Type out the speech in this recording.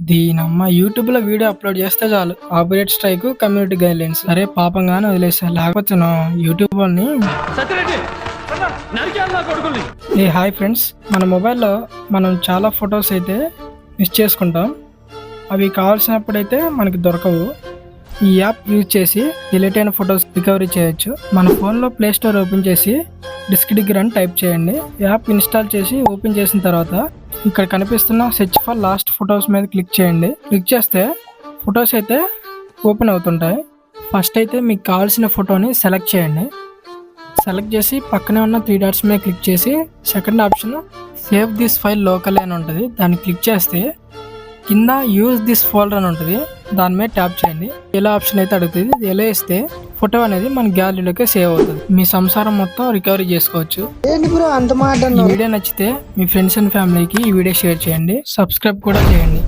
దీనమ్మ యూట్యూబ్ లో video upload చేస్తే చాలు కాపీరైట్ స్ట్రైక్, కమ్యూనిటీ గైడ్లైన్స్. అరే పాపంగానే వదిలేసా, లేకపోతే యూట్యూబ్ వాళ్ళని. ఏ హాయ్ ఫ్రెండ్స్, మన మొబైల్లో మనం చాలా ఫొటోస్ అయితే మిస్ చేసుకుంటాం. అవి కావాల్సినప్పుడైతే మనకి దొరకవు. ఈ యాప్ యూజ్ చేసి డిలీట్ అయిన ఫొటోస్ రికవరీ చేయొచ్చు. మన ఫోన్లో ప్లే స్టోర్ ఓపెన్ చేసి డిస్క్ డిగ్గర్ అని టైప్ చేయండి. యాప్ ఇన్స్టాల్ చేసి ఓపెన్ చేసిన తర్వాత ఇక్కడ కనిపిస్తున్న సెర్చ్ ఫర్ లాస్ట్ ఫొటోస్ మీద క్లిక్ చేయండి. క్లిక్ చేస్తే ఫొటోస్ అయితే ఓపెన్ అవుతుంటాయి. ఫస్ట్ అయితే మీకు కావాల్సిన ఫోటోని సెలెక్ట్ చేయండి. సెలెక్ట్ చేసి పక్కనే ఉన్న 3 డాట్స్ మీద క్లిక్ చేసి second option save this file local అని ఉంటుంది. దాన్ని క్లిక్ చేస్తే కింద యూజ్ దిస్ ఫోల్డర్ అని ఉంటుంది. దాని మీద ట్యాప్ చేయండి. ఎలా ఆప్షన్ అయితే అడుగుతుంది, ఎలా ఇస్తే ఫోటో అనేది మన గ్యాలరీలోకి సేవ్ అవుతుంది. మీ సంసారం మొత్తం రికవరీ చేసుకోవచ్చు. ఈ వీడియో నచ్చితే మీ ఫ్రెండ్స్ అండ్ ఫ్యామిలీకి ఈ వీడియో షేర్ చేయండి. సబ్స్క్రైబ్ కూడా చేయండి.